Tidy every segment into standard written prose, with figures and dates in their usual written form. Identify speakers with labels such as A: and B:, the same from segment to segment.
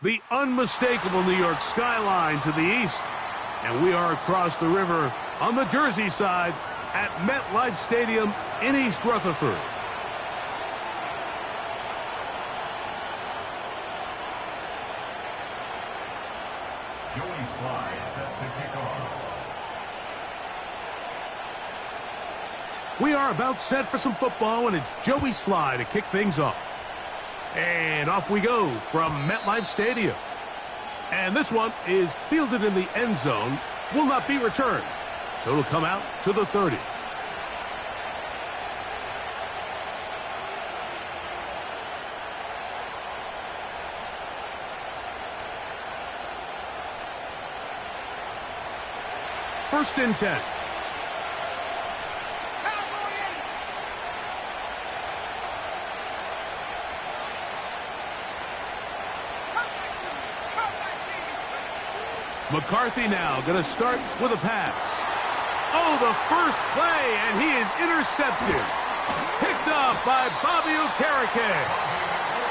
A: The unmistakable New York skyline to the east. And we are across the river on the Jersey side at MetLife Stadium in East Rutherford.
B: Joey Sly set to kick off.
A: We are about set for some football, and it's Joey Sly to kick things off. And off we go from MetLife Stadium. And this one is fielded in the end zone, will not be returned. So it'll come out to the 30. First and 10. McCarthy now going to start with a pass. Oh, the first play, and he is intercepted. Picked off by Bobby Okereke.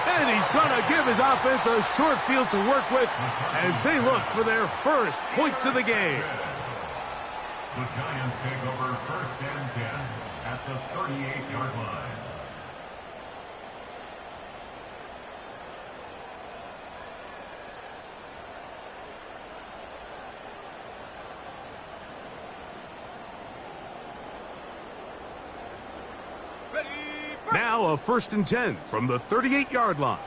A: And he's going to give his offense a short field to work with as they look for their first points of the game.
B: The Giants take over first and 10 at the 38-yard line.
A: Now a first and 10 from the 38-yard line.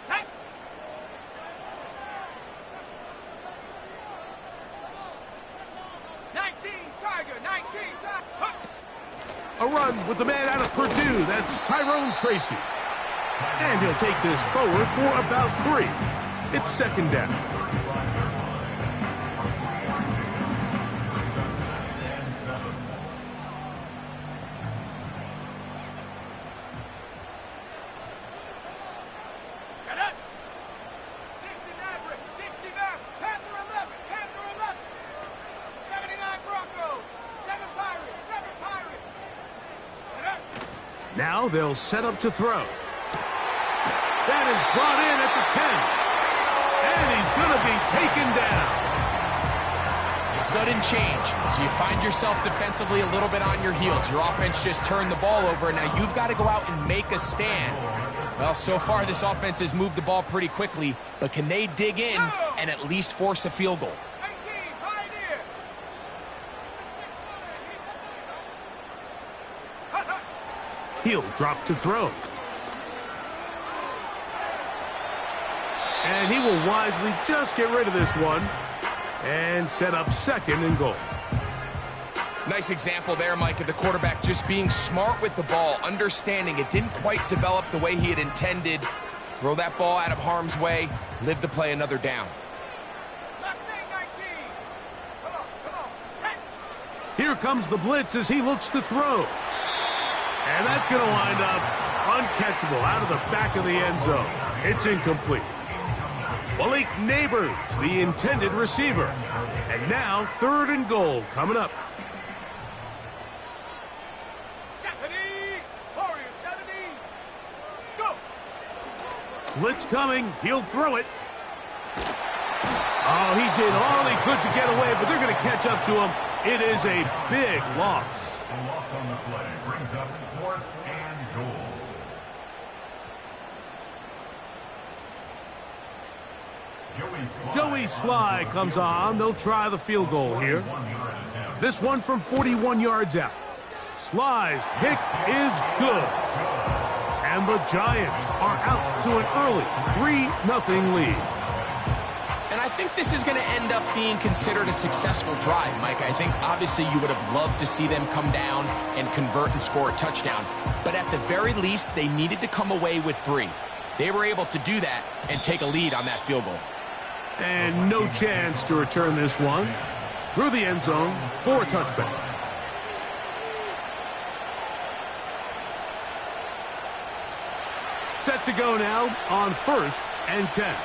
C: Set.
A: A run with the man out of Purdue. That's Tyrone Tracy. And he'll take this forward for about 3. It's second down. Now they'll set up to throw. That is brought in at the 10. And he's going to be taken down.
D: Sudden change. So you find yourself defensively a little bit on your heels. Your offense just turned the ball over, and now you've got to go out and make a stand. Well, so far this offense has moved the ball pretty quickly, but can they dig in and at least force a field goal?
A: He'll drop to throw. And he will wisely just get rid of this one and set up second and goal.
D: Nice example there, Mike, of the quarterback just being smart with the ball, understanding it didn't quite develop the way he had intended. Throw that ball out of harm's way, live to play another down.
A: Here comes the blitz as he looks to throw. And that's going to wind up uncatchable out of the back of the end zone. It's incomplete. Malik Neighbors, the intended receiver. And now third and goal coming up.
C: 70, Warriors 70, go!
A: Blitz coming. He'll throw it. Oh, he did all he could to get away, but they're going to catch up to him. It is a big loss.
B: A loss on the play brings up 4th and goal.
A: Joey Sly comes on. They'll try the field goal here. This one from 41 yards out. Sly's kick is good. And the Giants are out to an early 3-0 lead.
D: And I think this is going to end up being considered a successful drive, Mike. I think obviously you would have loved to see them come down and convert and score a touchdown. But at the very least, they needed to come away with 3. They were able to do that and take a lead on that field goal.
A: And no chance to return this one. Through the end zone for a touchback. Set to go now on 1st and 10.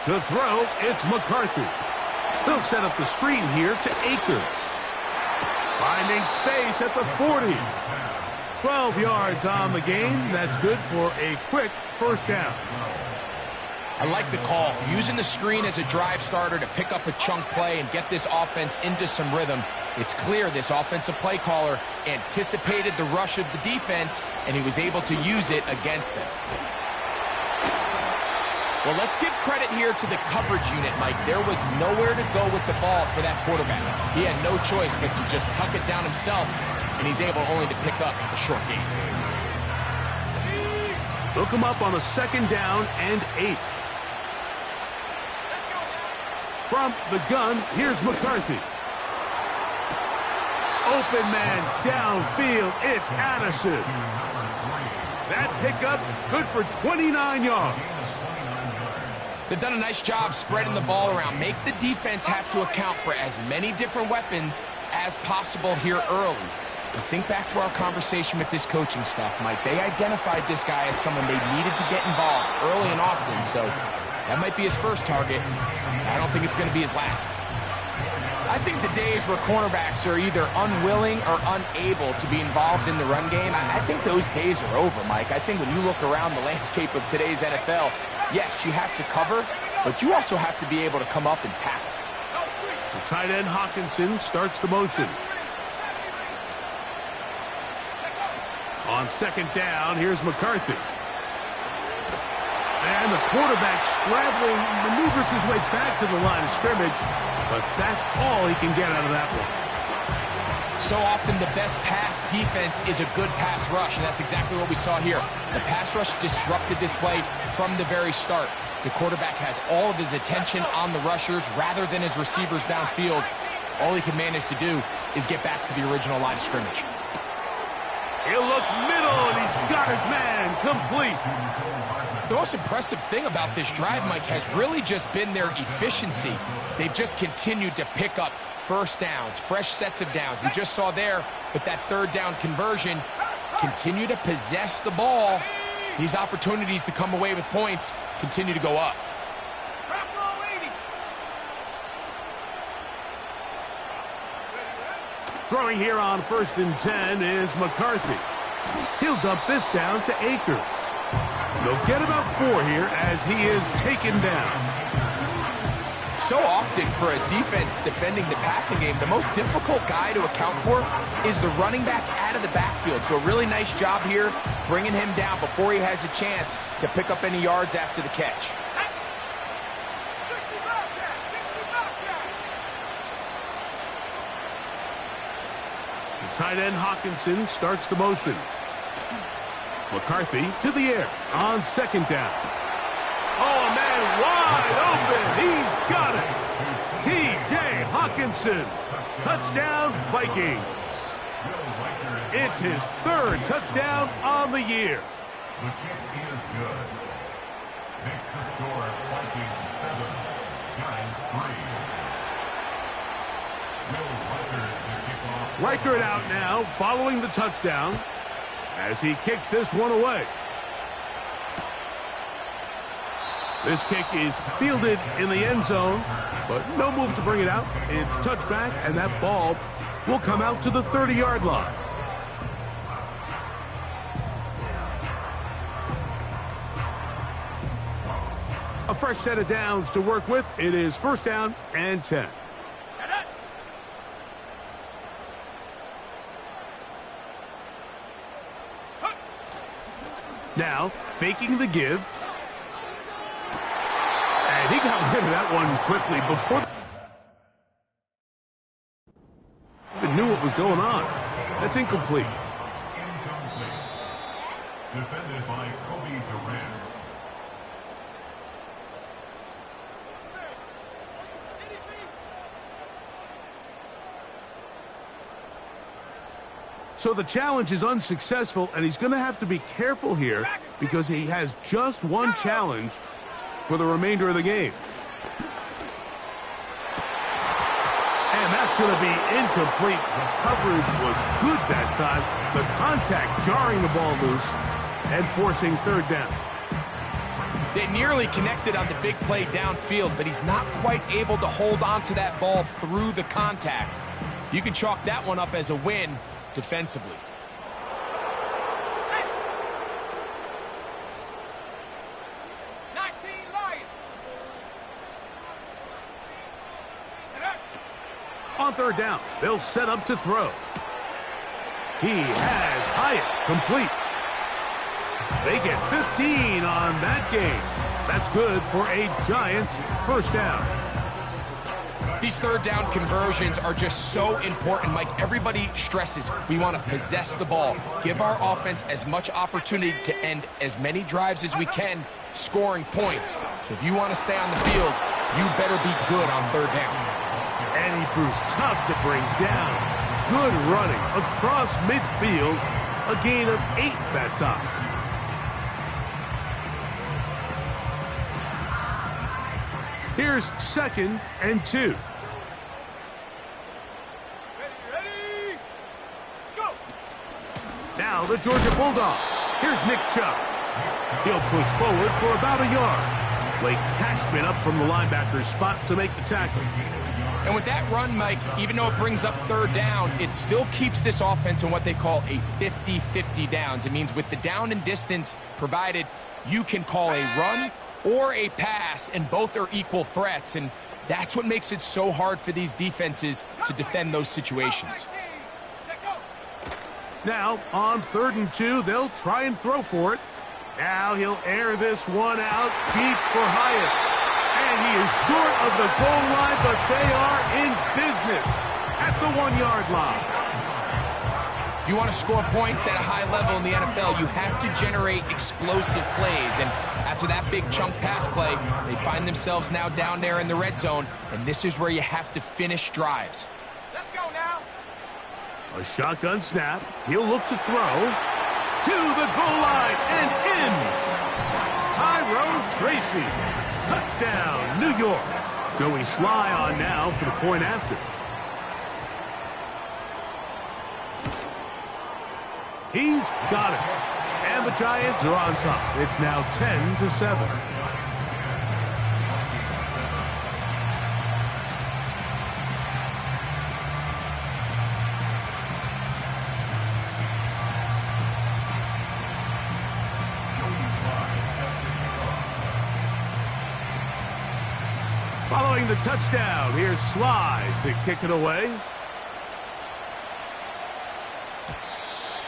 A: To throw, it's McCarthy. They'll set up the screen here to Akers. Finding space at the 40. 12 yards on the game. That's good for a quick first down.
D: I like the call. Using the screen as a drive starter to pick up a chunk play and get this offense into some rhythm. It's clear this offensive play caller anticipated the rush of the defense, and he was able to use it against them. Well, let's give credit here to the coverage unit, Mike. There was nowhere to go with the ball for that quarterback. He had no choice but to just tuck it down himself, and he's able only to pick up a short gain.
A: Look him up on a 2nd down and 8. From the gun, here's McCarthy. Open man downfield, it's Addison. That pickup good for 29 yards.
D: They've done a nice job spreading the ball around. Make the defense have to account for as many different weapons as possible here early. And think back to our conversation with this coaching staff, Mike. They identified this guy as someone they needed to get involved early and often, so that might be his first target. I don't think it's going to be his last. I think the days where cornerbacks are either unwilling or unable to be involved in the run game, I think those days are over, Mike. I think when you look around the landscape of today's NFL, yes, you have to cover, but you also have to be able to come up and tackle.
A: The tight end Hawkinson starts the motion. On 2nd down, here's McCarthy. And the quarterback scrambling, maneuvers his way back to the line of scrimmage, but that's all he can get out of that one.
D: So often the best pass defense is a good pass rush, and that's exactly what we saw here. The pass rush disrupted this play from the very start. The quarterback has all of his attention on the rushers rather than his receivers downfield. All he can manage to do is get back to the original line of scrimmage.
A: He'll look middle, and he's got his man complete.
D: The most impressive thing about this drive, Mike, has really just been their efficiency. They've just continued to pick up first downs, fresh sets of downs. We just saw there, but that 3rd down conversion, continue to possess the ball. These opportunities to come away with points continue to go up.
A: Throwing here on 1st and 10 is McCarthy. He'll dump this down to Akers. They'll get about 4 here as he is taken down.
D: So often for a defense defending the passing game, the most difficult guy to account for is the running back out of the backfield. So a really nice job here bringing him down before he has a chance to pick up any yards after the catch.
A: The tight end Hawkinson starts the motion. McCarthy to the air on 2nd down. Oh, man, wide open. He's got it. T.J. Hawkinson. Touchdown, Vikings. It's his 3rd touchdown on the year.
B: The kick is good. Makes the score Vikings 7, Giants 3. Will Reichert to kick off.
A: Reichert out now following the touchdown as he kicks this one away. This kick is fielded in the end zone, but no move to bring it out. It's touchback, and that ball will come out to the 30-yard line. A fresh set of downs to work with. It is 1st down and 10. Now, faking the give. And he got rid of that one quickly before even knew what was going on. That's incomplete.
B: Incomplete. Defended by Kobe Durant.
A: So the challenge is unsuccessful, and he's going to have to be careful here because he has just one challenge for the remainder of the game. And that's going to be incomplete. The coverage was good that time. The contact jarring the ball loose and forcing 3rd down.
D: They nearly connected on the big play downfield, but he's not quite able to hold on to that ball through the contact. You can chalk that one up as a win defensively.
A: On third down, they'll set up to throw. He has Hyatt complete. They get 15 on that game. That's good for a Giants first down.
D: These third down conversions are just so important, Mike. Everybody stresses we want to possess the ball, give our offense as much opportunity to end as many drives as we can, scoring points. So if you want to stay on the field, you better be good on third down.
A: And he proves tough to bring down. Good running across midfield. A gain of 8 that time. Here's 2nd and 2.
C: Ready, go!
A: Now the Georgia Bulldog. Here's Nick Chubb. He'll push forward for about a yard. Blake Cashman up from the linebacker's spot to make the tackle.
D: And with that run, Mike, even though it brings up third down, it still keeps this offense in what they call a 50-50 downs. It means with the down and distance provided, you can call a run or a pass, and both are equal threats. And that's what makes it so hard for these defenses to defend those situations.
A: Now, on 3rd and 2, they'll try and throw for it. Now he'll air this one out deep for Hyatt. And he is short of the goal line, but they are in business at the 1-yard line.
D: If you want to score points at a high level in the NFL, you have to generate explosive plays. And after that big chunk pass play, they find themselves now down there in the red zone, and this is where you have to finish drives.
C: Let's go now.
A: A shotgun snap. He'll look to throw to the goal line and in. Tyrone Tracy. Touchdown, New York. Joey Sly on now for the point after. He's got it. And the Giants are on top. It's now 10-7. Following the touchdown, here's Sly to kick it away.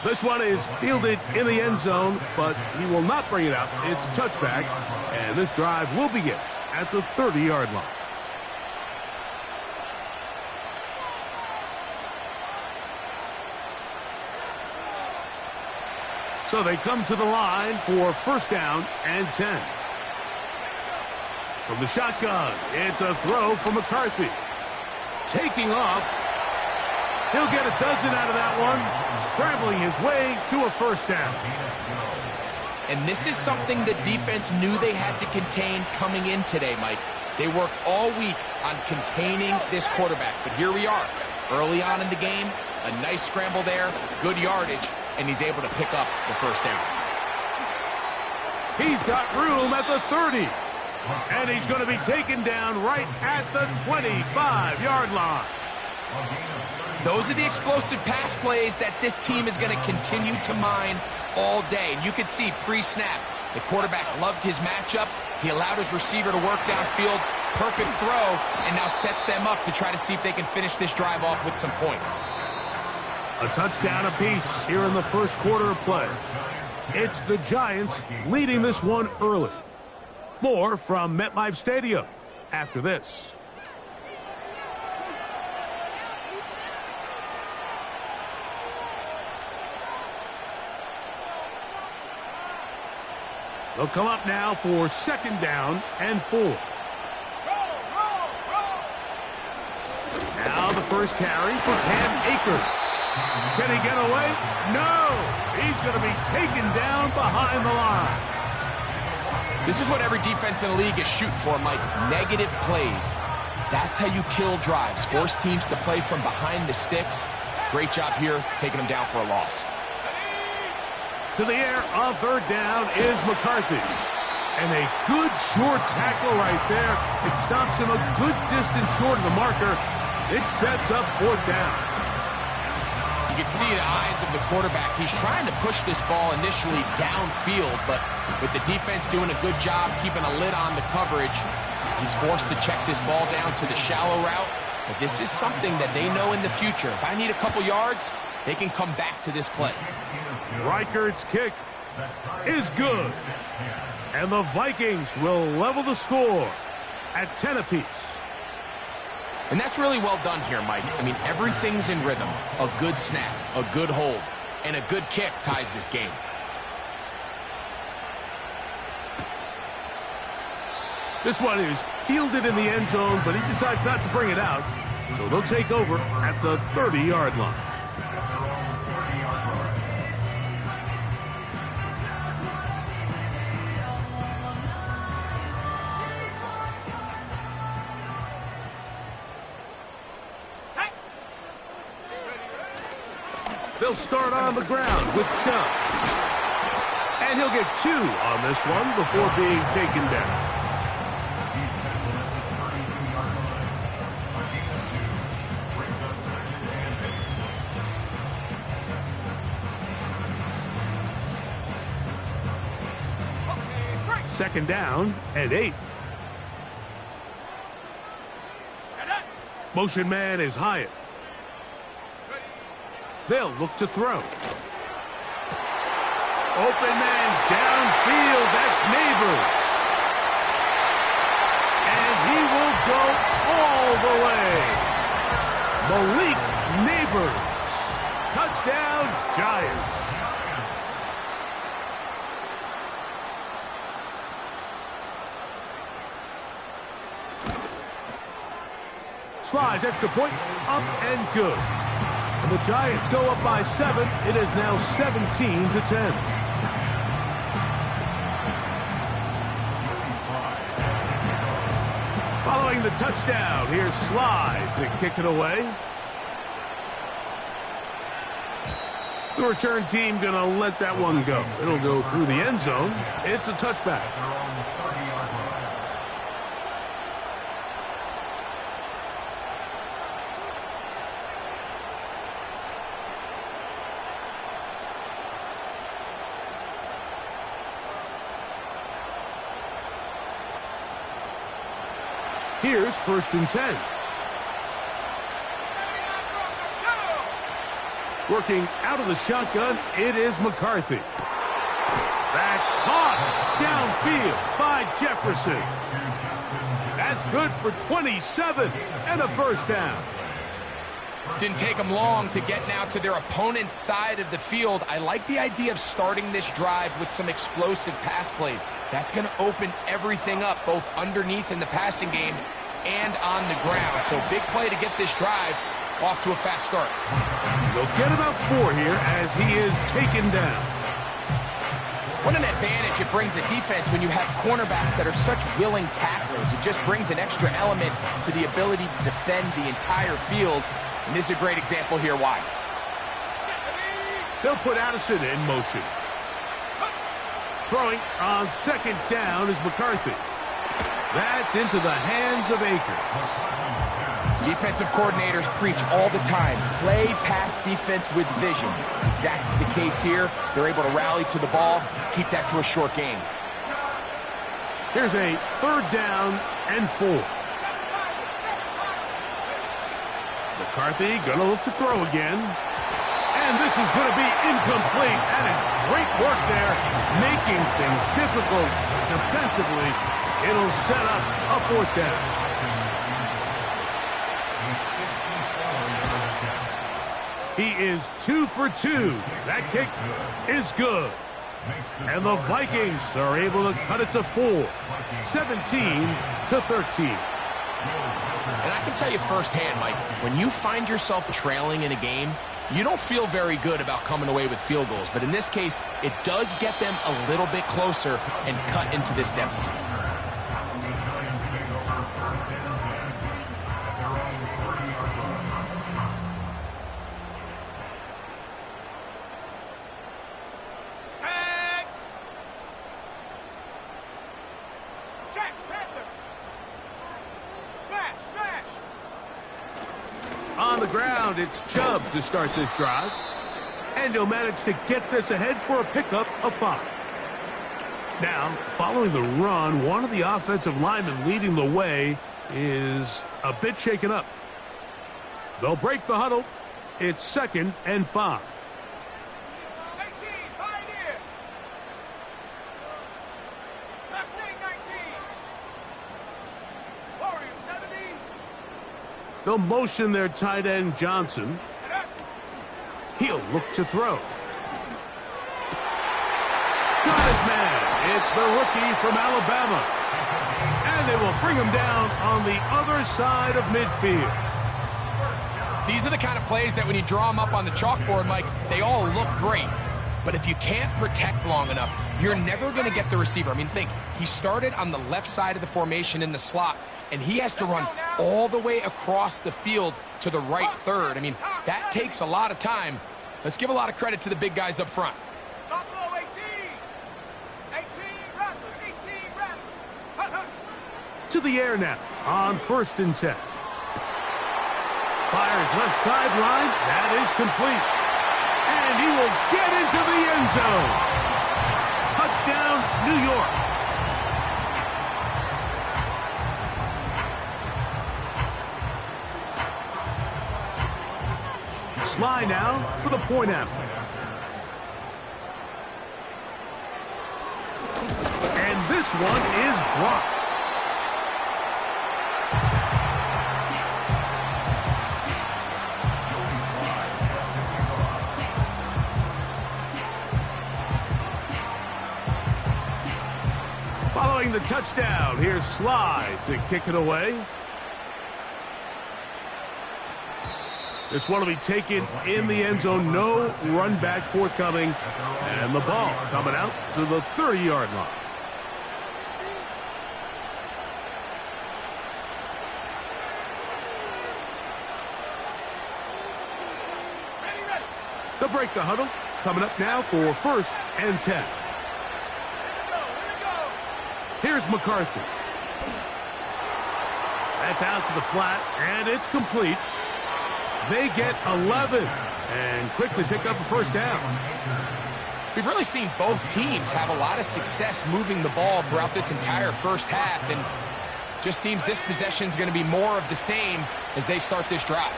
A: This one is fielded in the end zone, but he will not bring it out. It's touchback, and this drive will begin at the 30-yard line. So they come to the line for first down and 10. From the shotgun, it's a throw from McCarthy. Taking off. He'll get a dozen out of that one, scrambling his way to a first down.
D: And this is something the defense knew they had to contain coming in today, Mike. They worked all week on containing this quarterback, but here we are. Early on in the game, a nice scramble there, good yardage, and he's able to pick up the first down.
A: He's got room at the 30. And he's going to be taken down right at the 25-yard line.
D: Those are the explosive pass plays that this team is going to continue to mine all day. And you can see pre-snap, the quarterback loved his matchup. He allowed his receiver to work downfield, perfect throw, and now sets them up to try to see if they can finish this drive off with some points.
A: A touchdown apiece here in the first quarter of play. It's the Giants leading this one early. More from MetLife Stadium after this. They'll come up now for second down and 4. Now the first carry for Cam Akers. Can he get away? No! He's going to be taken down behind the line.
D: This is what every defense in the league is shooting for, Mike. Negative plays. That's how you kill drives. Force teams to play from behind the sticks. Great job here, taking them down for a loss.
A: To the air on third down is McCarthy. And a good short tackle right there. It stops him a good distance short of the marker. It sets up fourth down.
D: You can see the eyes of the quarterback. He's trying to push this ball initially downfield, but with the defense doing a good job keeping a lid on the coverage, he's forced to check this ball down to the shallow route, But this is something that they know in the future. If I need a couple yards, they can come back to this play.
A: Reichardt's kick is good. And the Vikings will level the score at 10 apiece.
D: And that's really well done here, Mike. I mean, everything's in rhythm. A good snap, a good hold, and a good kick ties this game.
A: This one is fielded in the end zone, but he decides not to bring it out. So they'll take over at the 30-yard line. They'll start on the ground with Chubb. And he'll get 2 on this one before being taken down. Second down and 8. Motion man is Hyatt. They'll look to throw. Open man downfield. That's Neighbors. And he will go all the way. Malik Neighbors. Touchdown, Giants. Slides extra point, up and good. And the Giants go up by 7. It is now 17-10. Following the touchdown, here's Slide to kick it away. The return team going to let that one go. It'll go through the end zone. It's a touchback. Here's 1st and 10. Working out of the shotgun, it is McCarthy. That's caught downfield by Jefferson. That's good for 27 and a first down.
D: Didn't take them long to get now to their opponent's side of the field. I like the idea of starting this drive with some explosive pass plays. That's going to open everything up, both underneath in the passing game and on the ground. So big play to get this drive off to a fast start.
A: They'll get about 4 here as he is taken down.
D: What an advantage it brings a defense when you have cornerbacks that are such willing tacklers. It just brings an extra element to the ability to defend the entire field. And this is a great example here why.
A: They'll put Addison in motion. Throwing on 2nd down is McCarthy. That's into the hands of Akers.
D: Defensive coordinators preach all the time, play pass defense with vision. It's exactly the case here. They're able to rally to the ball, keep that to a short game.
A: Here's a 3rd down and 4. McCarthy gonna look to throw again. And this is gonna be incomplete. That is great work there, making things difficult defensively. It'll set up a 4th down. He is 2 for 2. That kick is good. And the Vikings are able to cut it to 4. 17-13.
D: And I can tell you firsthand, Mike, when you find yourself trailing in a game, you don't feel very good about coming away with field goals. But in this case, it does get them a little bit closer and cut into this deficit.
A: On the ground, it's Chubb to start this drive. And he'll manage to get this ahead for a pickup of 5. Now, following the run, one of the offensive linemen leading the way is a bit shaken up. They'll break the huddle. It's 2nd and 5.
C: 18, Pioneer. Left wing, 19. Warriors, 70.
A: They'll motion their tight end, Johnson. He'll look to throw. Got his man. It's the rookie from Alabama. And they will bring him down on the other side of midfield.
D: These are the kind of plays that when you draw them up on the chalkboard, Mike, they all look great. But if you can't protect long enough, you're never going to get the receiver. I mean, think, he started on the left side of the formation in the slot, and he has to run all the way across the field to the right third. I mean, that takes a lot of time. Let's give a lot of credit to the big guys up front.
C: Buffalo, 18. 18, Rattler, 18, Rattler.
A: To the air now on 1st and 10. Fires left sideline. That is complete. And he will get into the end zone. Touchdown, New York. Sly now for the point after. And this one is blocked. Following the touchdown, here's Sly to kick it away. This one will be taken in the end zone. No run back forthcoming. And the ball coming out to the 30-yard line. They'll break the huddle. Coming up now for 1st and 10. Here's McCarthy. That's out to the flat, and it's complete. They get 11 and quickly pick up a 1st down.
D: We've really seen both teams have a lot of success moving the ball throughout this entire first half, and just seems this possession is going to be more of the same as they start this drive.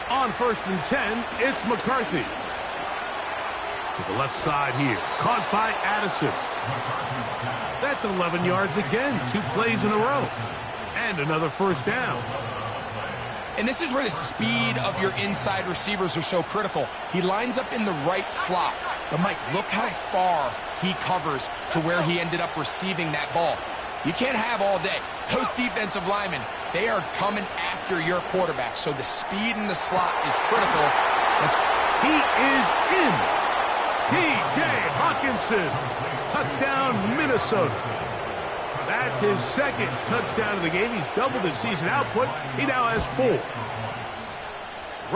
A: On 1st and 10, it's McCarthy. To the left side here. Caught by Addison. That's 11 yards again. 2 plays in a row. And another 1st down.
D: And this is where the speed of your inside receivers are so critical. He lines up in the right slot. But, Mike, look how far he covers to where he ended up receiving that ball. You can't have all day. Those defensive linemen, they are coming after your quarterback. So the speed in the slot is critical.
A: He is in. T.J. Hawkinson. Touchdown, Minnesota. That's his 2nd touchdown of the game. He's doubled his season output. He now has 4.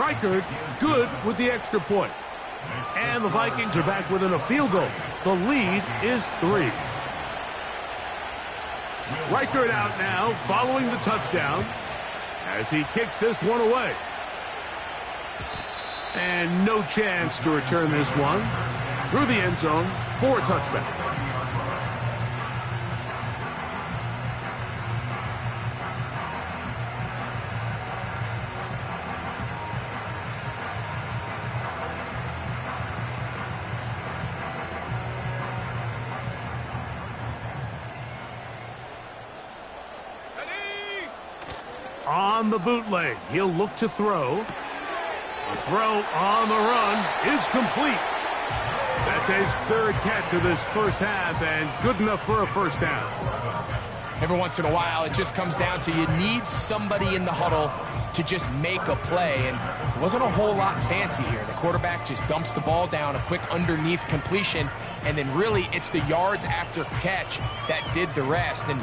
A: Reichard good with the extra point. And the Vikings are back within a field goal. The lead is 3. Reichard out now following the touchdown as he kicks this one away. And no chance to return this one through the end zone for a touchback. On the bootleg, he'll look to throw. The throw on the run is complete. That's his 3rd catch of this first half, and good enough for a 1st down.
D: Every once in a while, it just comes down to you need somebody in the huddle to just make a play, and it wasn't a whole lot fancy here. The quarterback just dumps the ball down, a quick underneath completion, and then really it's the yards after catch that did the rest, and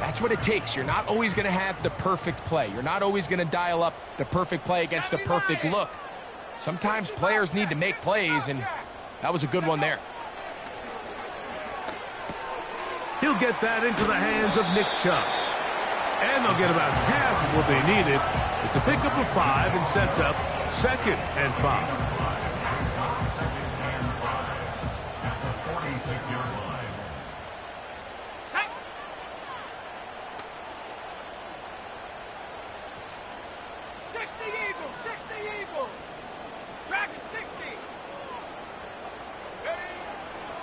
D: that's what it takes. You're not always going to have the perfect play. You're not always going to dial up the perfect play against the perfect look. Sometimes players need to make plays, and that was a good one there.
A: He'll get that into the hands of Nick Chubb. And they'll get about half of what they needed. It's a pickup of 5 and sets up 2nd and 5.
C: 60 Eagles, 60 Eagles. Dragon 60.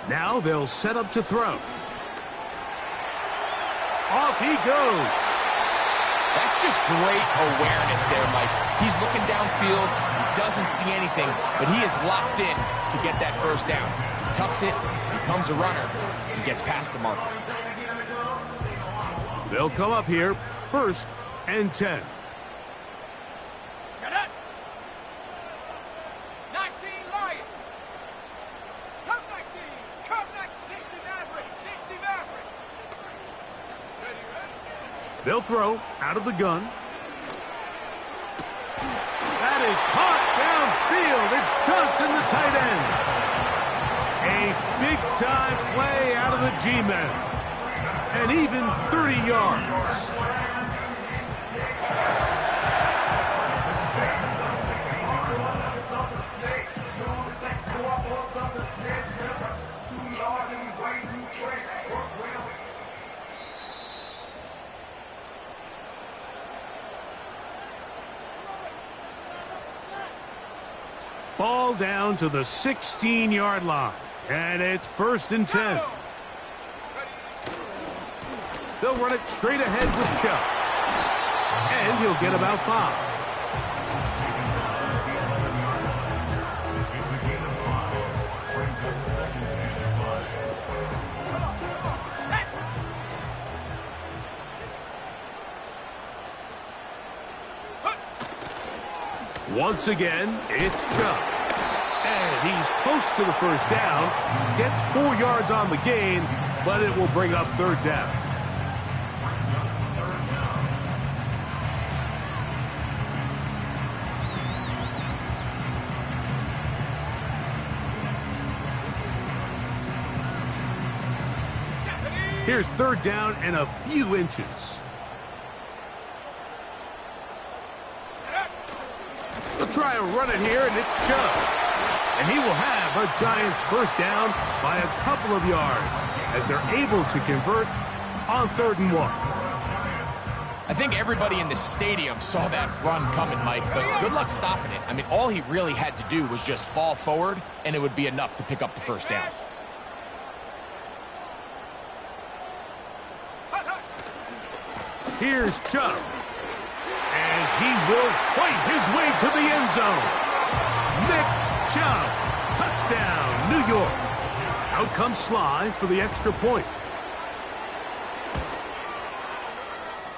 A: Now they'll set up to throw. Off he goes.
D: That's just great awareness there, Mike. He's looking downfield, he doesn't see anything, but he is locked in to get that first down. He tucks it, becomes a runner, and gets past the marker.
A: They'll come up here, 1st and 10.
C: Shut up. 19 Lions. Come 19. Come 60 Maverick. 60 Maverick. Ready, ready.
A: They'll throw out of the gun. That is caught downfield. It's Johnson, the tight end. A big-time play out of the G-men. And even 30 yards. Ball down to the 16-yard line. And it's 1st and 10. They'll run it straight ahead with Chubb. And he'll get about 5.
B: It's a gain of 5. Brings up 2nd and 5.
A: Once again, it's Chubb. And he's close to the first down. Gets 4 yards on the gain, but it will bring up 3rd down. Here's 3rd down and a few inches. They'll try and run it here, and it's Chubb. And he will have a Giants first down by a couple of yards as they're able to convert on 3rd and 1.
D: I think everybody in the stadium saw that run coming, Mike, but good luck stopping it. I mean, all he really had to do was just fall forward, and it would be enough to pick up the first down.
A: Here's Chubb. And he will fight his way to the end zone. Nick Chubb. Touchdown, New York. Out comes Sly for the extra point.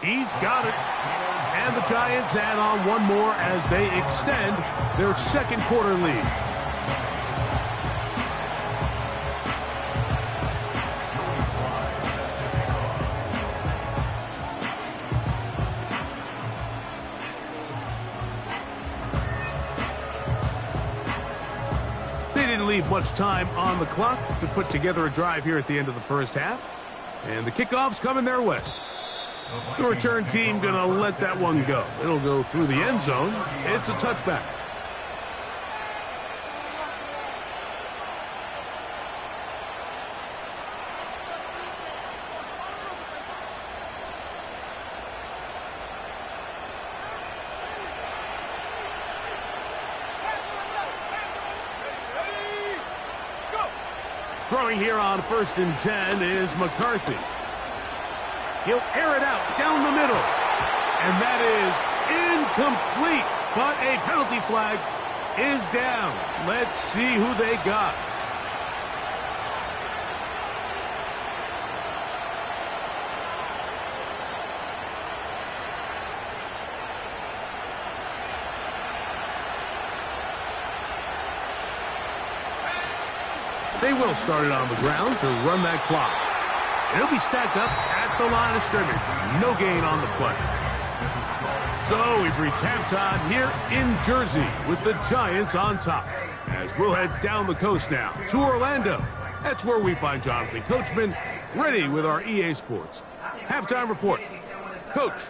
A: He's got it. And the Giants add on one more as they extend their 2nd quarter lead. They didn't leave much time on the clock to put together a drive here at the end of the first half. And the kickoff's coming their way. The return team going to let that one go. It'll go through the end zone. It's a touchback. Throwing here on 1st and 10 is McCarthy. He'll air it out down the middle. And that is incomplete. But a penalty flag is down. Let's see who they got. They will start it on the ground to run that clock. And it'll be stacked up at the line of scrimmage. No gain on the play. So we've reached halftime here in Jersey with the Giants on top. As we'll head down the coast now to Orlando. That's where we find Jonathan Coachman ready with our EA Sports halftime report. Coach.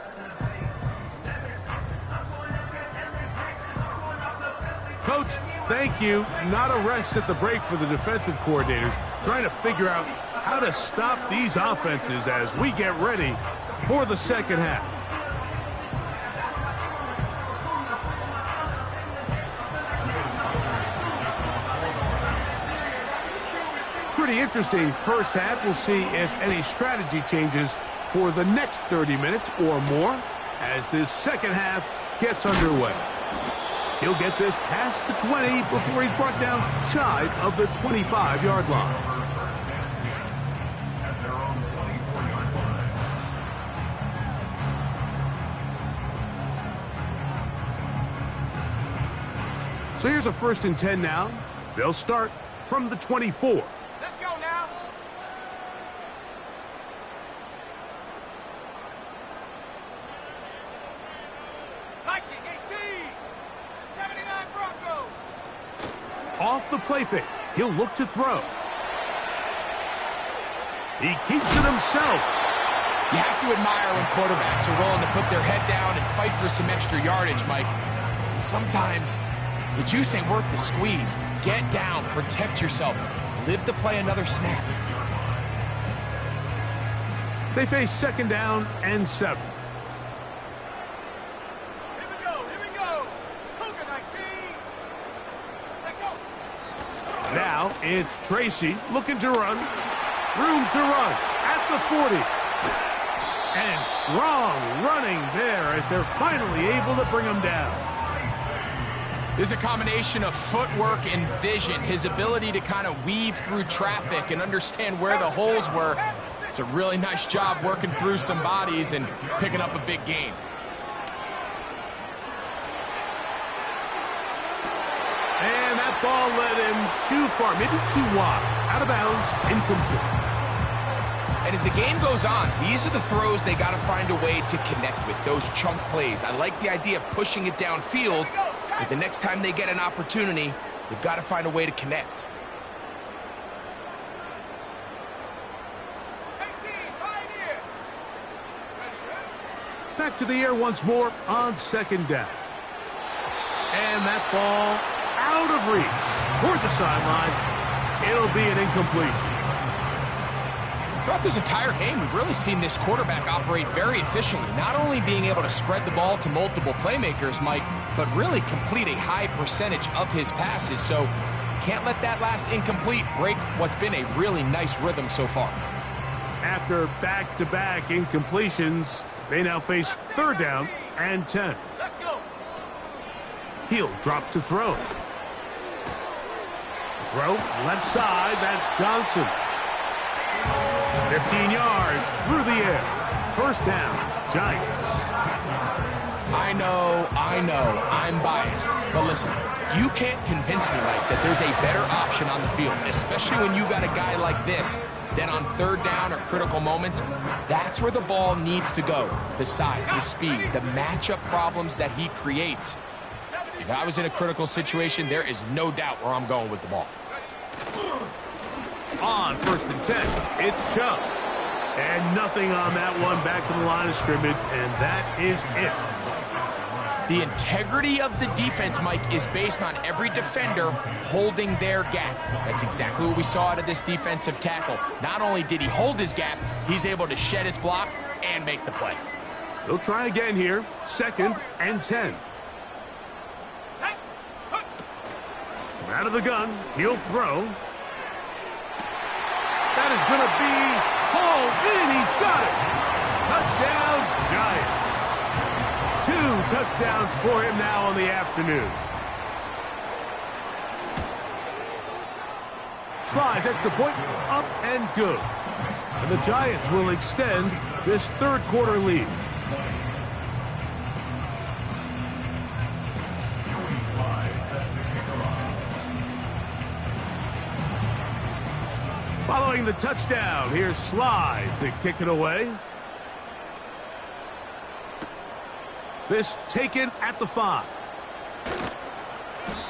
A: Coach, thank you. Not a rest at the break for the defensive coordinators, trying to figure out how to stop these offenses as we get ready for the second half. pretty interesting first half. We'll see if any strategy changes for the next 30 minutes or more as this second half gets underway. He'll get this past the 20 before he's brought down shy of the 25-yard line.
B: At their own 24-yard line.
A: So here's a 1st and 10 now. They'll start from the 24.
C: Let's go now. Viking 18. 79 Broncos.
A: Off the play fake, he'll look to throw. He keeps it himself.
D: You have to admire when quarterbacks are willing to put their head down and fight for some extra yardage, Mike. Sometimes the juice ain't worth the squeeze. Get down, protect yourself, live to play another snap.
A: They face 2nd down and 7.
C: Here we go. Here we go. Cougar 19. Take go.
A: Now it's Tracy looking to run. Room to run at the 40. And strong running there as they're finally able to bring him down.
D: There's a combination of footwork and vision, his ability to kind of weave through traffic and understand where the holes were. It's a really nice job working through some bodies and picking up a big gain.
A: And that ball led him too far, maybe too wide. Out of bounds, incomplete.
D: And as the game goes on, these are the throws they got to find a way to connect with, those chunk plays. I like the idea of pushing it downfield, but the next time they get an opportunity, they've got to find a way to connect.
C: 18. Pioneer.
A: Back to the air once more on 2nd down. And that ball out of reach toward the sideline. It'll be an incompletion.
D: Throughout this entire game, we've really seen this quarterback operate very efficiently, not only being able to spread the ball to multiple playmakers, Mike, but really complete a high percentage of his passes. So can't let that last incomplete break what's been a really nice rhythm so far.
A: After back-to-back incompletions, they now face 3rd down and 10.
C: Let's go.
A: He'll drop to throw. Throw left side, that's Johnson. 15 yards through the air. 1st down, Giants.
D: I know, I'm biased. But listen, you can't convince me, Mike, that there's a better option on the field, especially when you got a guy like this. Then on 3rd down or critical moments, that's where the ball needs to go. The size, the speed, the matchup problems that he creates. If I was in a critical situation, there is no doubt where I'm going with the ball.
A: On 1st and 10, it's Chubb. And nothing on that one, back to the line of scrimmage, and that is it.
D: The integrity of the defense, Mike, is based on every defender holding their gap. That's exactly what we saw out of this defensive tackle. Not only did he hold his gap, he's able to shed his block and make the play.
A: He'll try again here, 2nd and 10. From out of the gun, he'll throw. That is going to be hauled in. He's got it. Touchdown, Giants. 2 touchdowns for him now on the afternoon. Slides extra point, up and good. And the Giants will extend this 3rd quarter lead. Following the touchdown, here's Slide to kick it away. This taken at the 5.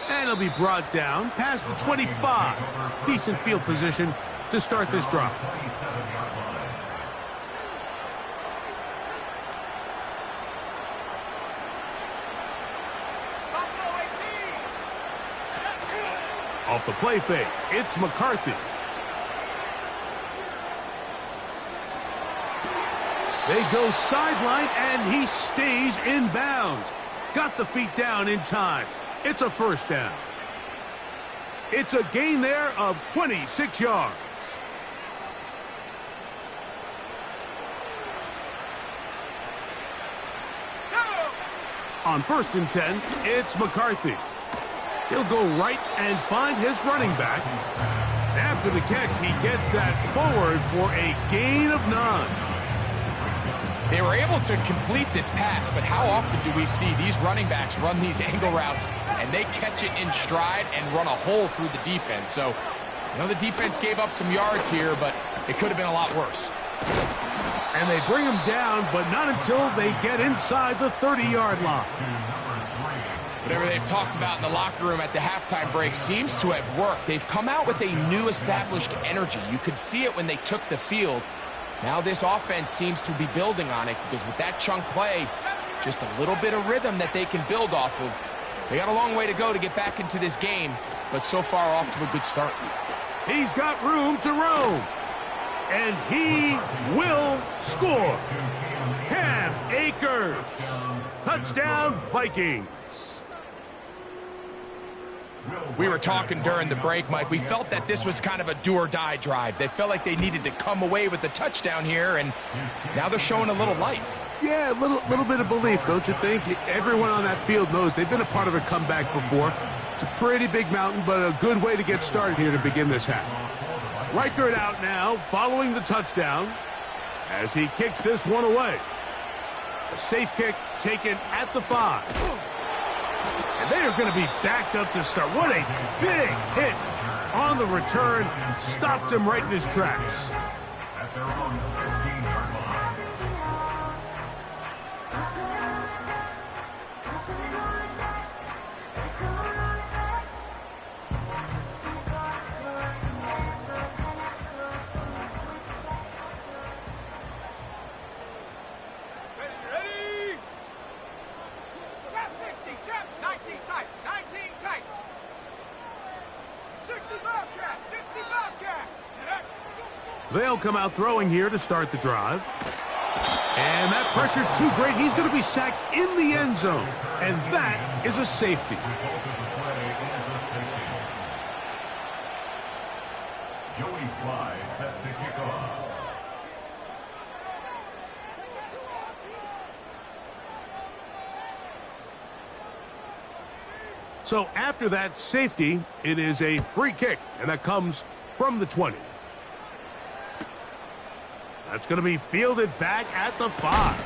A: And he'll be brought down past the 25. Decent field position to start this drive. Off the play fake, it's McCarthy. They go sideline, and he stays in bounds. Got the feet down in time. It's a 1st down. It's a gain there of 26 yards. On 1st and 10, it's McCarthy. He'll go right and find his running back. After the catch, he gets that forward for a gain of 9.
D: They were able to complete this pass, but how often do we see these running backs run these angle routes and they catch it in stride and run a hole through the defense? So, the defense gave up some yards here, but it could have been a lot worse.
A: And they bring him down, but not until they get inside the 30-yard line.
D: Whatever they've talked about in the locker room at the halftime break seems to have worked. They've come out with a new established energy. You could see it when they took the field. Now this offense seems to be building on it because with that chunk play, just a little bit of rhythm that they can build off of. They got a long way to go to get back into this game, but so far off to a good start.
A: He's got room to roam, and he will score. Cam Akers, touchdown Vikings.
D: We were talking during the break, Mike. We felt that this was kind of a do-or-die drive. They felt like they needed to come away with the touchdown here, and now they're showing a little life.
A: Yeah, a little bit of belief, don't you think? Everyone on that field knows they've been a part of a comeback before. It's a pretty big mountain, but a good way to get started here to begin this half. Reichert out now, following the touchdown, as he kicks this one away. A safe kick taken at the 5. And they are going to be backed up to start. What a big hit on the return. Stopped him right in his tracks.
B: At their own 15-yard line.
C: Ready? Chap 60, chap 19 tight, 19 tight. 60 Bobcat, 60 Bobcat.
A: They'll come out throwing here to start the drive. And that pressure too great. He's going to be sacked in the end zone. And that is a safety.
B: Joey Sly set to kick off.
A: So after that safety, it is a free kick, and that comes from the 20. That's going to be fielded back at the 5.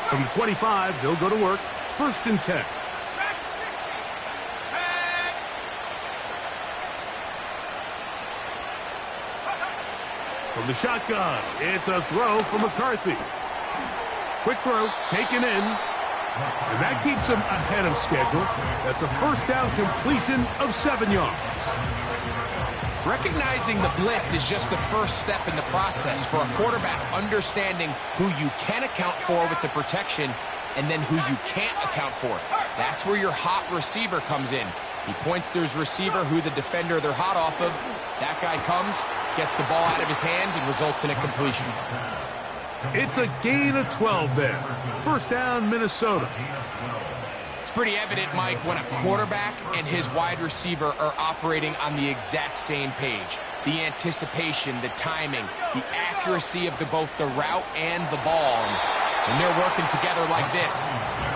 A: From the 25, they'll go to work. 1st and 10. From the shotgun, it's a throw for McCarthy. Quick throw, taken in, and that keeps him ahead of schedule. That's a 1st down completion of 7 yards.
D: Recognizing the blitz is just the first step in the process for a quarterback understanding who you can account for with the protection and then who you can't account for. That's where your hot receiver comes in. He points to his receiver, who the defender they're hot off of. That guy comes, gets the ball out of his hands, and results in a completion.
A: It's a gain of 12 there. 1st down, Minnesota.
D: It's pretty evident, Mike, when a quarterback and his wide receiver are operating on the exact same page. The anticipation, the timing, the accuracy of both the route and the ball. And when they're working together like this,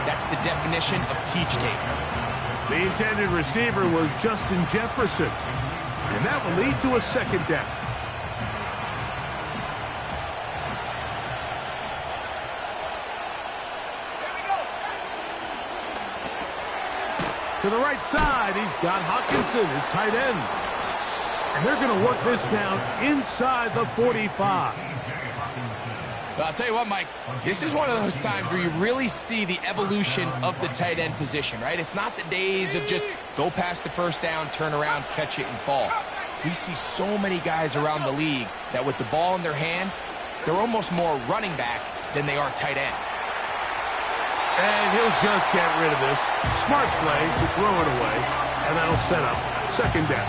D: that's the definition of teach tape.
A: The intended receiver was Justin Jefferson, and that will lead to a 2nd down. To the right side, he's got Hawkinson, his tight end. And they're going to work this down inside the 45.
D: I'll tell you what, Mike, this is one of those times where you really see the evolution of the tight end position, right? It's not the days of just go past the 1st down, turn around, catch it, and fall. We see so many guys around the league that with the ball in their hand, they're almost more running back than they are tight end.
A: And he'll just get rid of this. Smart play to throw it away, and that'll set up 2nd down.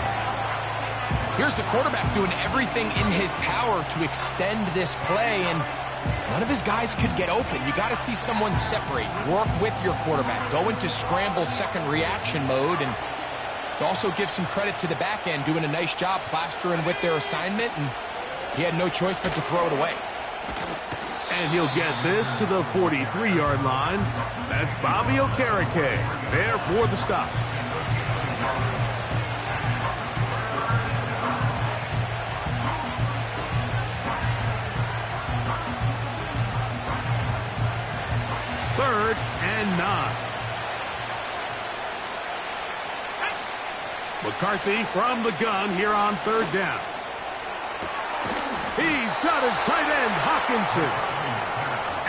D: Here's the quarterback doing everything in his power to extend this play, and none of his guys could get open. You got to see someone separate, work with your quarterback, go into scramble 2nd reaction mode, and Let's also give some credit to the back end, doing a nice job plastering with their assignment, and he had no choice but to throw it away.
A: And he'll get this to the 43-yard line. That's Bobby Okereke there for the stop. Third and 9. McCarthy from the gun here on third down. He's got his tight end, Hawkinson.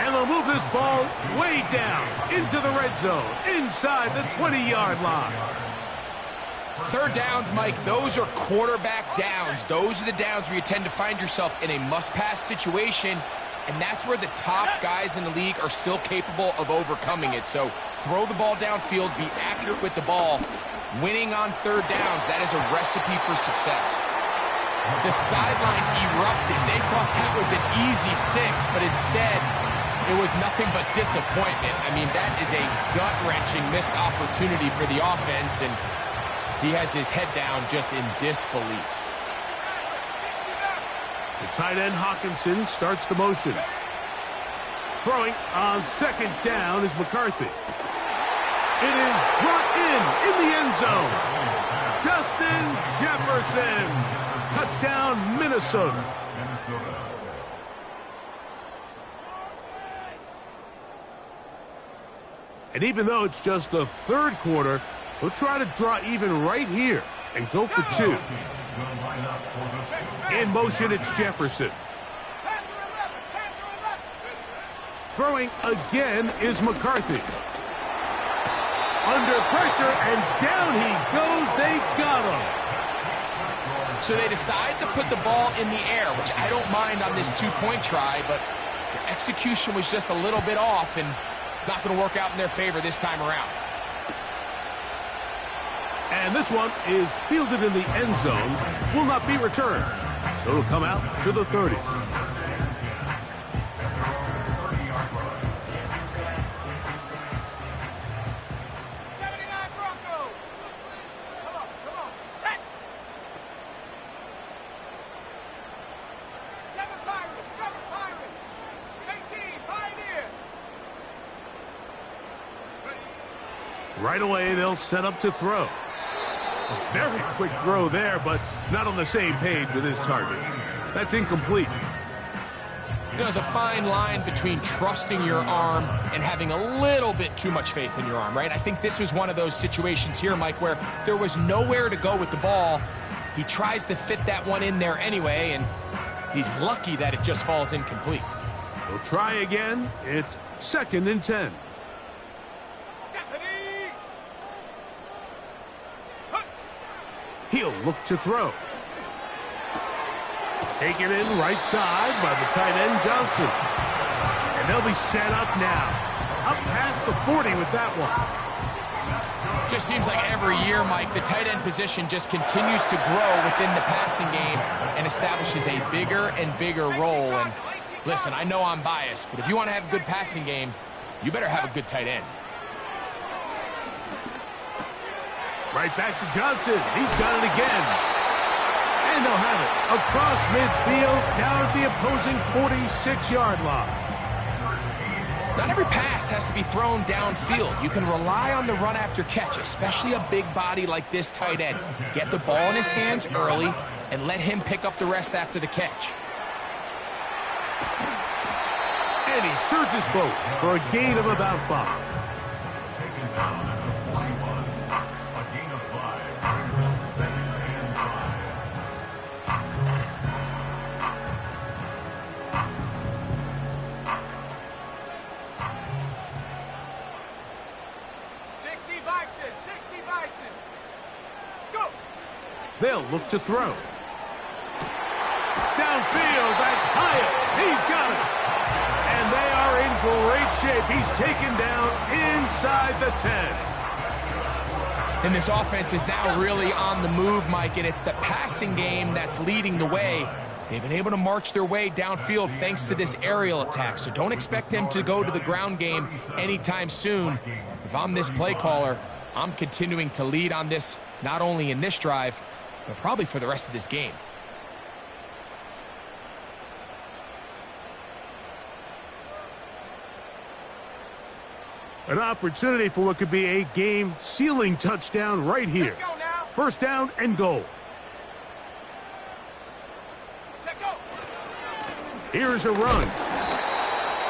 A: And they'll move this ball way down into the red zone, inside the 20-yard line.
D: Third downs, Mike, those are quarterback downs. Those are the downs where you tend to find yourself in a must-pass situation, and that's where the top guys in the league are still capable of overcoming it. So throw the ball downfield, be accurate with the ball. Winning on third downs, that is a recipe for success. The sideline erupted. They thought that was an easy 6, but instead, it was nothing but disappointment. I mean, that is a gut-wrenching missed opportunity for the offense, and he has his head down just in disbelief.
A: The tight end Hawkinson starts the motion. Throwing on second down is McCarthy. It is brought in the end zone. Justin Jefferson. Touchdown, Minnesota. And even though it's just the third quarter, we'll try to draw even right here and go for 2. In motion, it's Jefferson. Throwing again is McCarthy. Under pressure, and down he goes. They got him.
D: So they decide to put the ball in the air, which I don't mind on this 2-point try, but the execution was just a little bit off, and it's not going to work out in their favor this time around.
A: And this one is fielded in the end zone, will not be returned. So it'll come out to the 30. Right away, they'll set up to throw. A very quick throw there, but not on the same page with his target. That's incomplete.
D: You know, there's a fine line between trusting your arm and having a little bit too much faith in your arm, right? I think this was one of those situations here, Mike, where there was nowhere to go with the ball. He tries to fit that one in there anyway, and he's lucky that it just falls incomplete.
A: He'll try again. It's 2nd and 10. He'll look to throw. Taken in right side by the tight end Johnson. And they'll be set up now. Up past the 40 with that one.
D: Just seems like every year, Mike, the tight end position just continues to grow within the passing game and establishes a bigger and bigger role. And listen, I know I'm biased, but if you want to have a good passing game, you better have a good tight end.
A: Right back to Johnson. He's got it again. And they'll have it across midfield down at the opposing 46-yard line.
D: Not every pass has to be thrown downfield. You can rely on the run after catch, especially a big body like this tight end. Get the ball in his hands early and let him pick up the rest after the catch.
A: And he surges forward for a gain of about 5. They'll look to throw. Downfield, that's Hyatt. He's got it. And they are in great shape. He's taken down inside the 10.
D: And this offense is now really on the move, Mike, and it's the passing game that's leading the way. They've been able to march their way downfield thanks to this aerial attack, so don't expect them to go to the ground game anytime soon. If I'm this play caller, I'm continuing to lead on this, not only in this drive, but probably for the rest of this game.
A: An opportunity for what could be a game-sealing touchdown right here.
C: Let's go now.
A: First down and goal.
C: Check go.
A: Here's a run.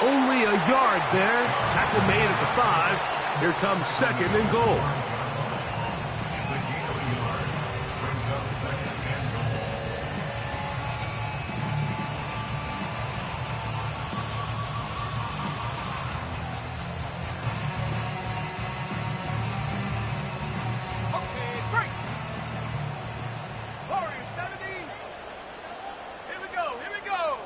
A: Only a yard there. Tackle made at the 5. Here comes second and goal.
B: It's a gain of a yard. Brings up second and goal.
C: Okay, great. Warriors 70. Here we go. Here we go.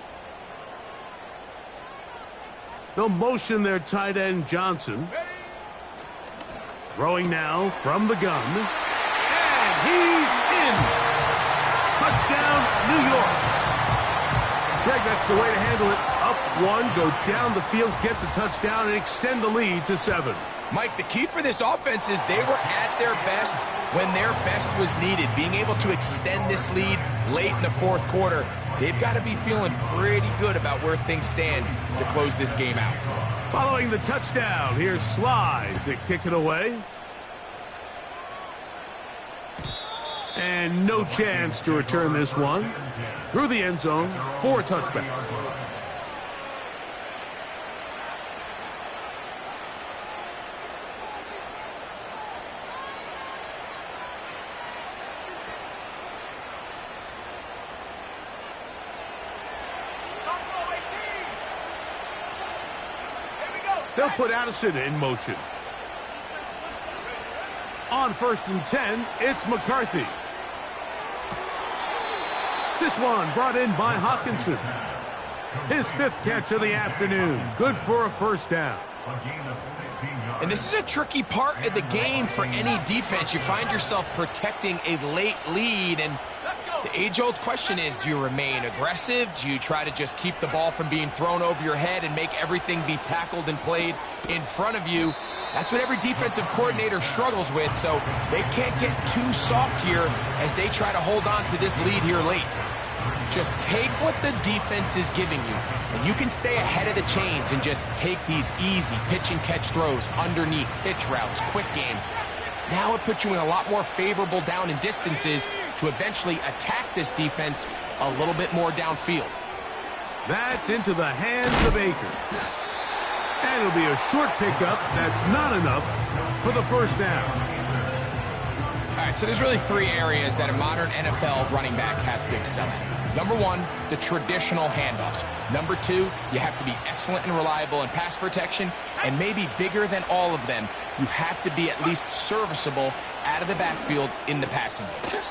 A: They'll motion their tight end Johnson.
C: Ready?
A: Throwing now from the gun. And he's in. Touchdown, New York. Greg, that's the way to handle it. Up one, go down the field, get the touchdown, and extend the lead to 7.
D: Mike, the key for this offense is they were at their best when their best was needed. Being able to extend this lead late in the fourth quarter, they've got to be feeling pretty good about where things stand to close this game out.
A: Following the touchdown, here's Slide to kick it away. And no chance to return this one. Through the end zone for a touchback.
C: Buffalo 18. Here we go.
A: They'll put Addison in motion. On first and 10, it's McCarthy. This one brought in by Hawkinson. His 5th catch of the afternoon. Good for a first down.
B: A gain of 16 yards.
D: And this is a tricky part of the game for any defense. You find yourself protecting a late lead, and
C: Let's go.
D: the age-old question is, do you remain aggressive? Do you try to just keep the ball from being thrown over your head and make everything be tackled and played in front of you? That's what every defensive coordinator struggles with, so they can't get too soft here as they try to hold on to this lead here late. Just take what the defense is giving you, and you can stay ahead of the chains and just take these easy pitch and catch throws underneath, pitch routes, quick game. Now it puts you in a lot more favorable down and distances to eventually attack this defense a little bit more downfield.
A: That's into the hands of Akers. And it'll be a short pickup. That's not enough for the first down.
D: All right, so there's really 3 areas that a modern NFL running back has to excel at. Number 1, the traditional handoffs. Number 2, you have to be excellent and reliable in pass protection. And maybe bigger than all of them, you have to be at least serviceable out of the backfield in the passing game.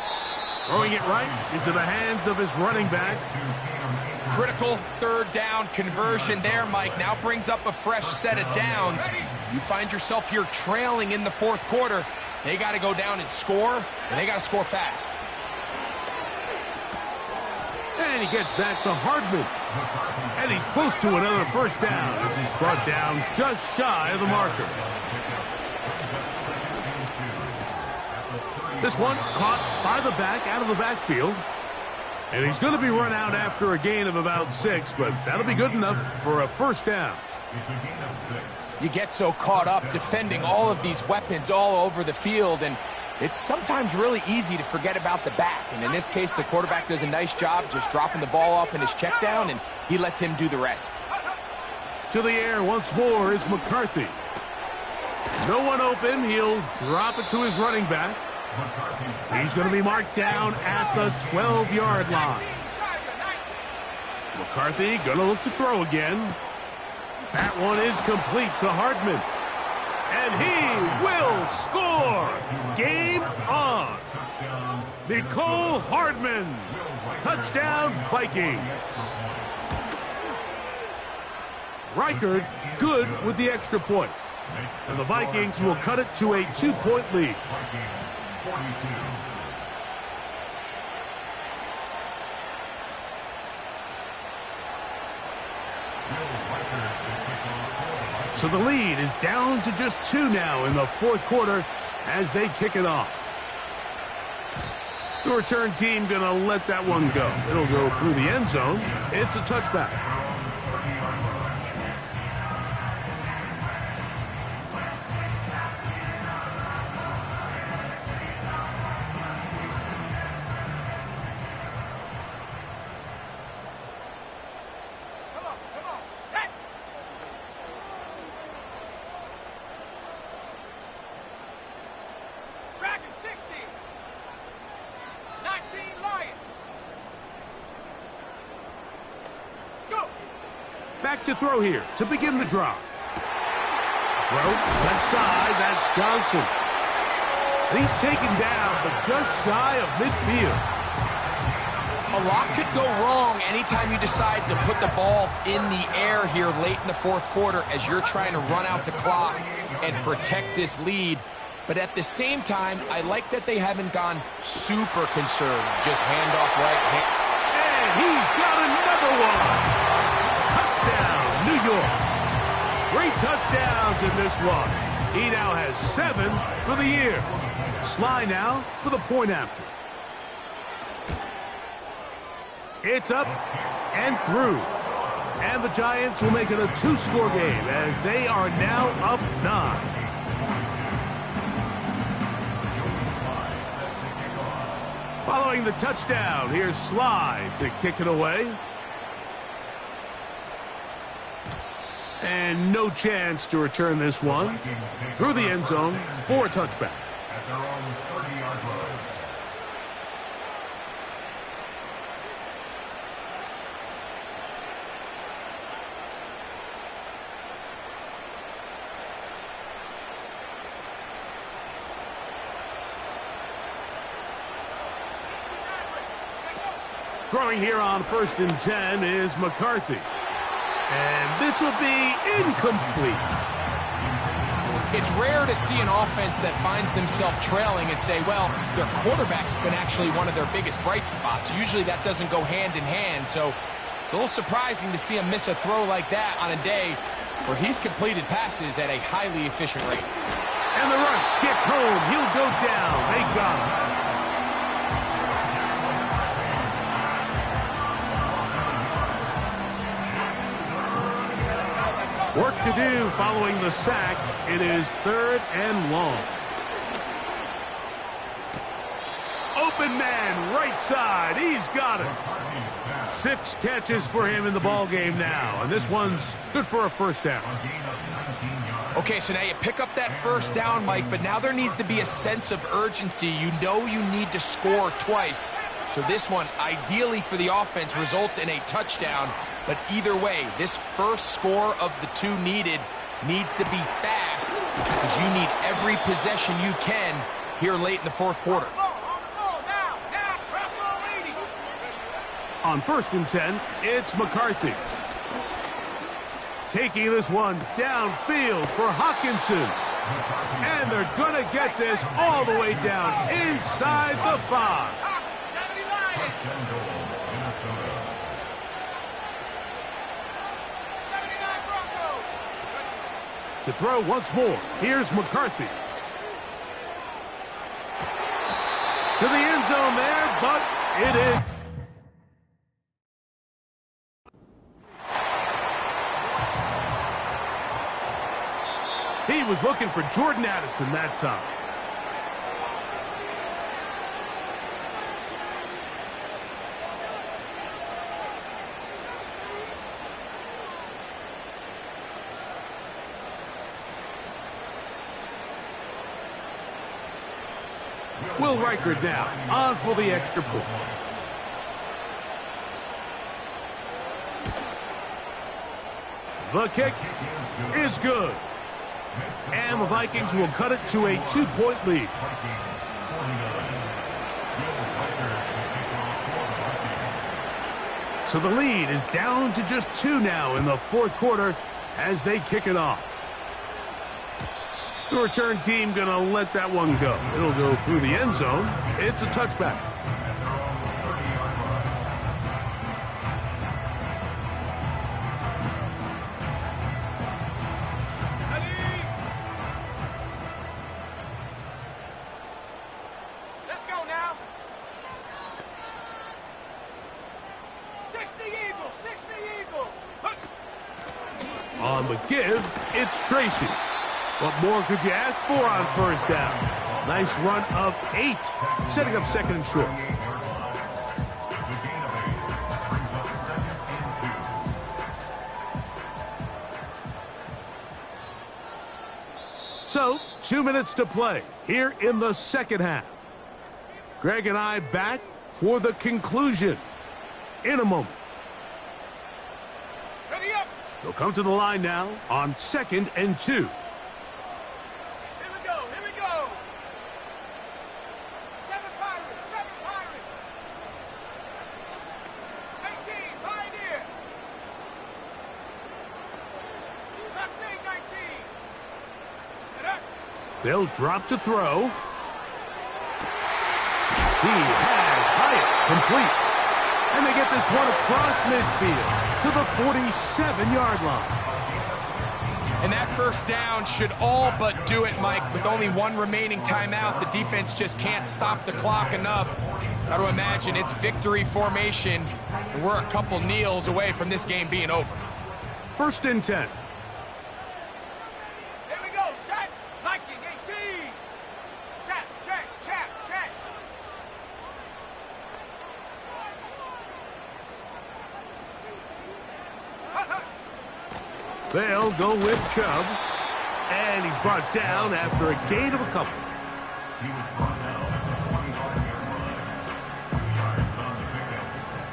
A: Throwing it right into the hands of his running back.
D: Critical 3rd down conversion there, Mike. Now brings up a fresh set of downs. You find yourself here trailing in the 4th quarter. They got to go down and score, and they got to score fast.
A: And he gets that to Hardman. And he's close to another first down as he's brought down just shy of the marker. This one caught by the back, out of the backfield. And he's going to be run out after a gain of about 6, but that'll be good enough for a first down.
B: It's a gain of 6.
D: You get so caught up defending all of these weapons all over the field, and it's sometimes really easy to forget about the back. And in this case, the quarterback does a nice job just dropping the ball off in his check down, and he lets him do the rest.
A: To the air once more is McCarthy. No one open. He'll drop it to his running back. He's going to be marked down at the 12-yard line. McCarthy going to look to throw again. That one is complete to Hardman. And he will score. Game on. Nicole Hardman. Touchdown, Vikings. Reichard good with the extra point. And the Vikings will cut it to a 2-point lead.
B: 42.
A: So the lead is down to just 2 now in the 4th quarter as they kick it off. The return team going to let that one go. It'll go through the end zone. It's a touchback.
C: Come on, set! Dragon 60! 19 Lion! Go!
A: Back to throw here to begin the drive. Throw, left side, that's Johnson. And he's taken down, but just shy of midfield.
D: A lot could go wrong anytime you decide to put the ball in the air here late in the fourth quarter as you're trying to run out the clock and protect this lead. But at the same time, I like that they haven't gone super conservative. Just hand off right hand.
A: And he's got another one. Touchdown, New York. 3 touchdowns in this one. He now has 7 for the year. Sly now for the point after. It's up and through. And the Giants will make it a 2-score game as they are now up 9. Following the touchdown, here's Sly to kick it away. And no chance to return this one. Through the end zone for a touchback.
B: At their own 30-yard line.
A: Throwing here on 1st and 10 is McCarthy. And this will be incomplete.
D: It's rare to see an offense that finds themselves trailing and say, well, their quarterback's been actually one of their biggest bright spots. Usually that doesn't go hand in hand, so it's a little surprising to see him miss a throw like that on a day where he's completed passes at a highly efficient rate.
A: And the rush gets home. He'll go down. They got him. Work to do following the sack. It is 3rd and long. Open man, right side. He's got it. 6 catches for him in the ball game now, and this one's good for a first down.
D: Okay, so now you pick up that first down, Mike, but now there needs to be a sense of urgency. You know you need to score twice. So this one, ideally for the offense, results in a touchdown. But either way, this first score of the 2 needed needs to be fast because you need every possession you can here late in the fourth quarter.
A: On 1st and 10, it's McCarthy. Taking this one downfield for Hawkinson. And they're going to get this all the way down inside the 5. To throw once more, here's McCarthy. To the end zone there, but it is. He was looking for Jordan Addison that time. Will Reichert now on for the extra point. The kick is good. And the Vikings will cut it to a 2-point lead. So the lead is down to just 2 now in the fourth quarter as they kick it off. The return team going to let that one go. It'll go through the end zone. It's a touchback. On the give, it's Tracy. What more could you ask for on first down? Nice run of 8, setting up second and short. So, 2 minutes to play here in the second half. Greg and I back for the conclusion in a moment.
C: Ready up.
A: They'll come to the line now on 2nd and 2.
C: Here we go. 7 Pirates. 18, Pioneer. Last name 19. And up.
A: They'll drop to throw. He has Hyatt complete. And they get this one across midfield to the 47-yard line.
D: And that first down should all but do it, Mike. With only one remaining timeout, the defense just can't stop the clock enough. Got to imagine it's victory formation, and we're a couple kneels away from this game being over.
A: 1st and 10.
C: Here we go. Set. Viking 18. Check.
A: They'll go with Chubb. And he's brought down after a gain of a couple.
B: He was brought down at the 25-yard line. 2 yards on the pickup.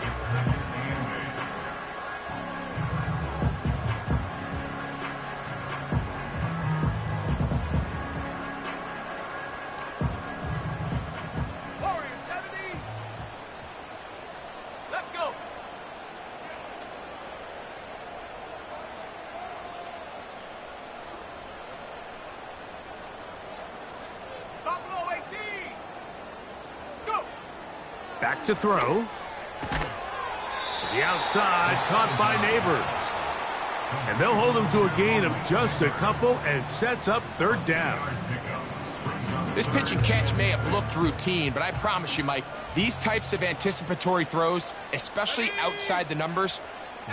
B: It's 2nd and 8.
C: Warrior 70. Let's go. Buffalo 18. Go.
A: Back to throw. The outside, caught by Neighbors. And they'll hold him to a gain of just a couple and sets up 3rd down.
D: This pitch and catch may have looked routine, but I promise you, Mike, these types of anticipatory throws, especially outside the numbers,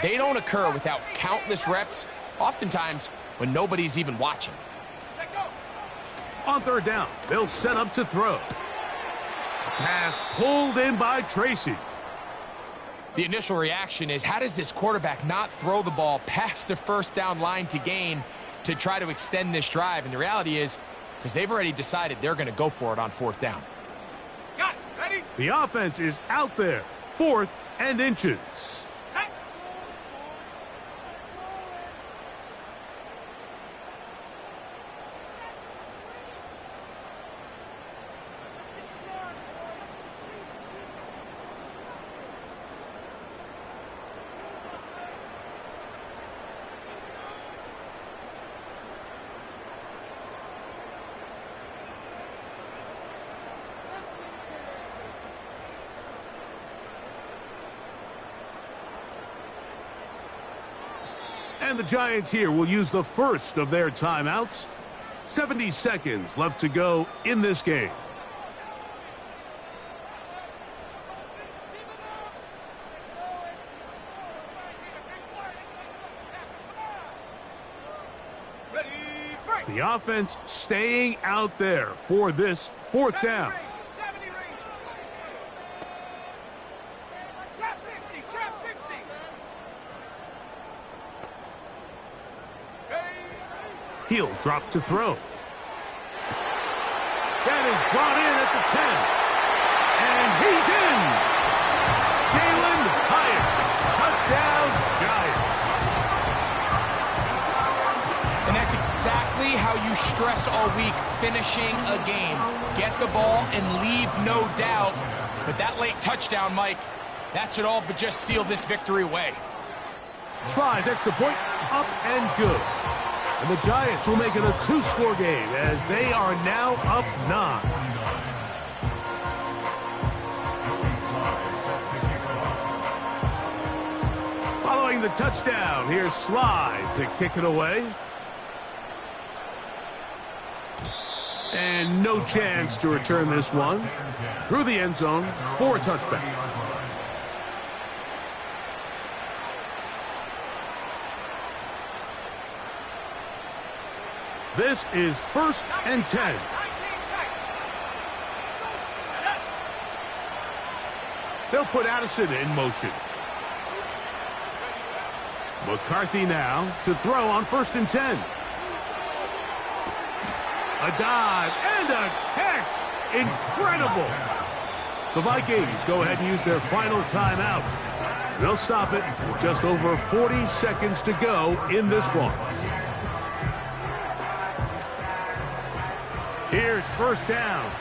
D: they don't occur without countless reps, oftentimes when nobody's even watching.
C: Check go.
A: On 3rd down, they'll set up to throw. Pass pulled in by Tracy.
D: The initial reaction is, how does this quarterback not throw the ball past the first down line to gain to try to extend this drive? And the reality is, because they've already decided they're going to go for it on 4th down.
C: Got it. Ready.
A: The offense is out there, 4th and inches.
C: Set.
A: And the Giants here will use the first of their timeouts. 70 seconds left to go in this game.
C: Ready. Break.
A: The offense staying out there for this 4th down.
C: 70 range. Trap 60.
A: He'll drop to throw. That is brought in at the 10. And he's in. Jalen Hyatt. Touchdown, Giants.
D: And that's exactly how you stress all week, finishing a game. Get the ball and leave no doubt. But that late touchdown, Mike, that should all but just seal this victory away.
A: Slides extra point, up and good. And the Giants will make it a 2-score game as they are now up 9. Following the touchdown, here's Slide to kick it away. And no chance to return this one. Through the end zone for a touchback. This is 1st and 10. They'll put Addison in motion. McCarthy now to throw on 1st and 10. A dive and a catch. Incredible. The Vikings go ahead and use their final timeout. They'll stop it with just over 40 seconds to go in this one. Here's 1st down.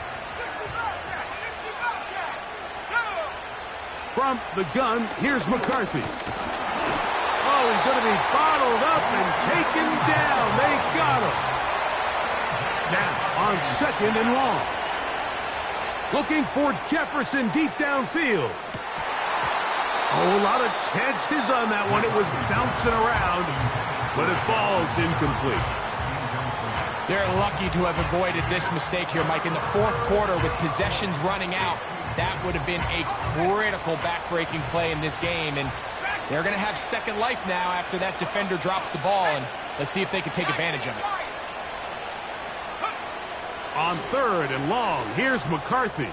A: From the gun, here's McCarthy. Oh, he's going to be bottled up and taken down. They got him. Now on 2nd and long. Looking for Jefferson deep downfield. Oh, a lot of chances on that one. It was bouncing around, but it falls incomplete.
D: They're lucky to have avoided this mistake here, Mike. In the 4th quarter, with possessions running out, that would have been a critical back-breaking play in this game. And they're going to have second life now after that defender drops the ball. And let's see if they can take advantage of it.
A: On 3rd and long, here's McCarthy.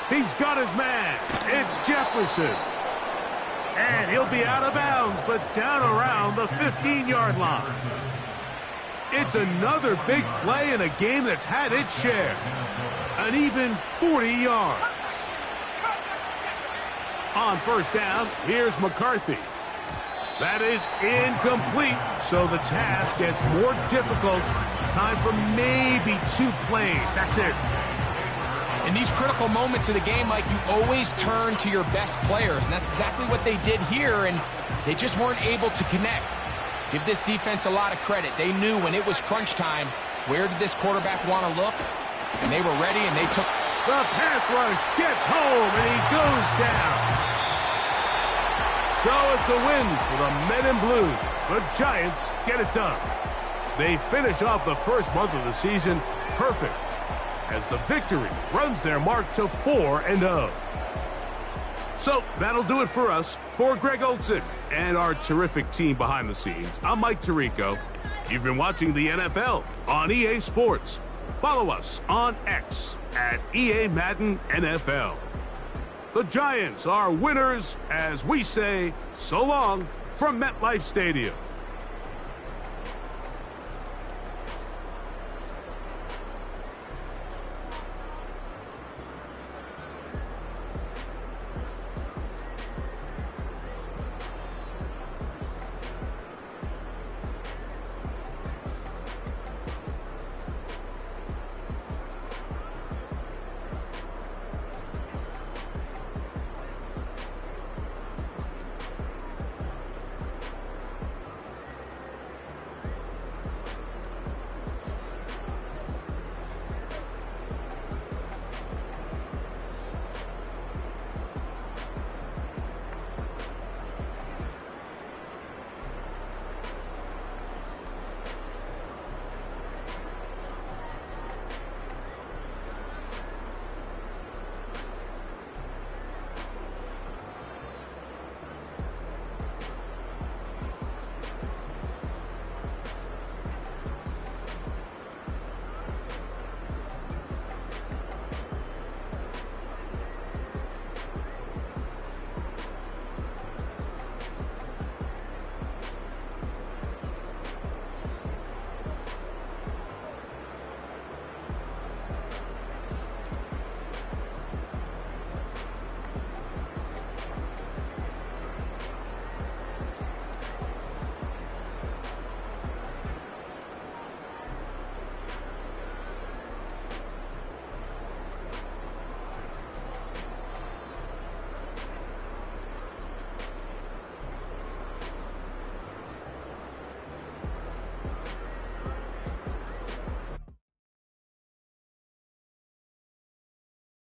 A: He's got his man. It's Jefferson. And he'll be out of bounds, but down around the 15-yard line. It's another big play in a game that's had its share. An even 40 yards. On 1st down, here's McCarthy. That is incomplete, so the task gets more difficult. Time for maybe 2 plays. That's it.
D: In these critical moments of the game, Mike, you always turn to your best players, and that's exactly what they did here, and they just weren't able to connect. Give this defense a lot of credit. They knew when it was crunch time, where did this quarterback want to look, and they were ready, and they took...
A: The pass rush gets home, and he goes down. So it's a win for the men in blue. The Giants get it done. They finish off the first month of the season perfect, as the victory runs their mark to 4-0. So that'll do it for us. For Greg Olson and our terrific team behind the scenes, I'm Mike Tirico. You've been watching the NFL on EA Sports. Follow us on X at EA Madden NFL. The Giants are winners as we say so long from MetLife Stadium.